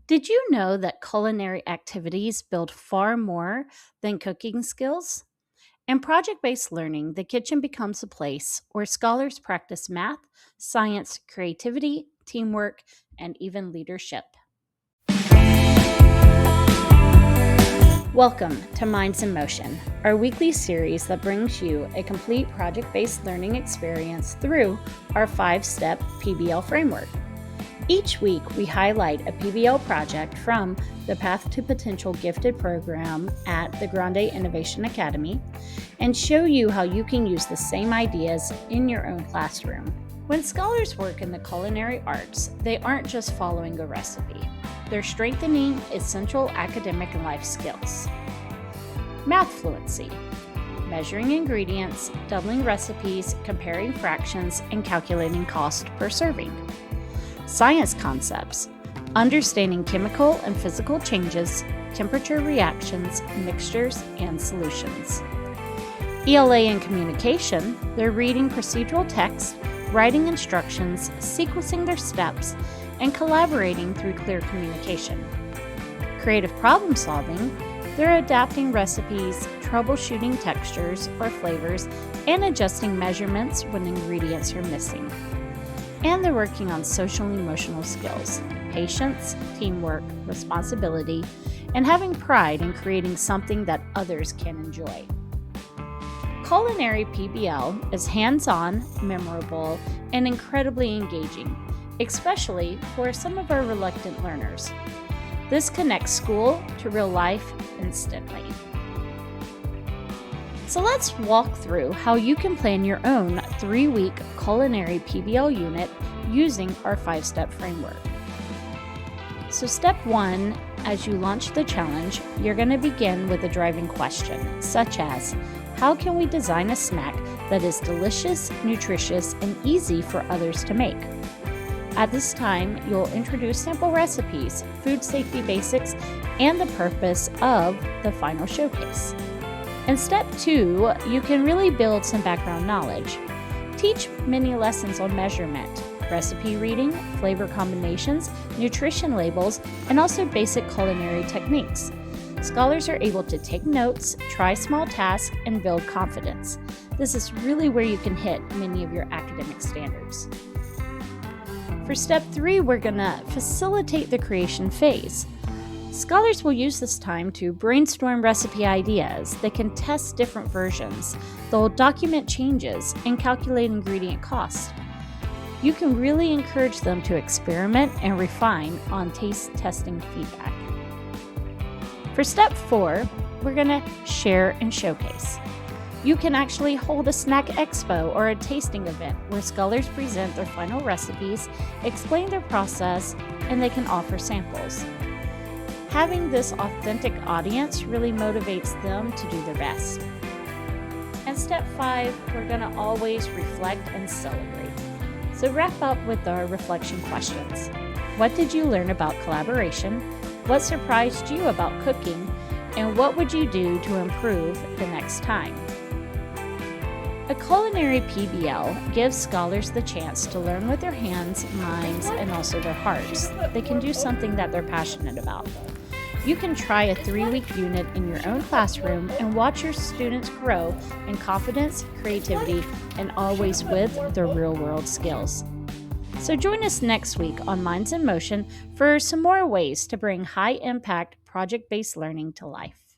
Did you know that culinary activities build far more than cooking skills? In project based learning, the kitchen becomes a place where scholars practice math, science, creativity, teamwork, and even leadership. Welcome to Minds in Motion, our weekly series that brings you a complete project based learning experience through our 5 step PBL framework. Each week, we highlight a PBL project from the Path to Potential Gifted program at the Grande Innovation Academy and show you how you can use the same ideas in your own classroom. When scholars work in the culinary arts, they aren't just following a recipe. They're strengthening essential academic and life skills. Math fluency, measuring ingredients, doubling recipes, comparing fractions, and calculating cost per serving. Science concepts, understanding chemical and physical changes, temperature reactions, mixtures, and solutions. ELA and communication, they're reading procedural text, writing instructions, sequencing their steps, and collaborating through clear communication. Creative problem solving, they're adapting recipes, troubleshooting textures or flavors, and adjusting measurements when ingredients are missing. And they're working on social and emotional skills, patience, teamwork, responsibility, and having pride in creating something that others can enjoy. Culinary PBL is hands-on, memorable, and incredibly engaging, especially for some of our reluctant learners. This connects school to real life instantly. So let's walk through how you can plan your own 3-week culinary PBL unit using our 5-step framework. So step 1, as you launch the challenge, you're going to begin with a driving question, such as, how can we design a snack that is delicious, nutritious, and easy for others to make? At this time, you'll introduce sample recipes, food safety basics, and the purpose of the final showcase. In step 2, you can really build some background knowledge. Teach mini lessons on measurement, recipe reading, flavor combinations, nutrition labels, and also basic culinary techniques. Scholars are able to take notes, try small tasks, and build confidence. This is really where you can hit many of your academic standards. For step 3, we're going to facilitate the creation phase. Scholars will use this time to brainstorm recipe ideas. They can test different versions. They'll document changes and calculate ingredient costs. You can really encourage them to experiment and refine on taste testing feedback. For step 4, we're going to share and showcase. You can actually hold a snack expo or a tasting event where scholars present their final recipes, explain their process, and they can offer samples. Having this authentic audience really motivates them to do their best. And step 5, we're going to always reflect and celebrate. So wrap up with our reflection questions. What did you learn about collaboration? What surprised you about cooking? And what would you do to improve the next time? A culinary PBL gives scholars the chance to learn with their hands, minds, and also their hearts. They can do something that they're passionate about. You can try a 3-week unit in your own classroom and watch your students grow in confidence, creativity, and always with their real-world skills. So join us next week on Minds in Motion for some more ways to bring high-impact project-based learning to life.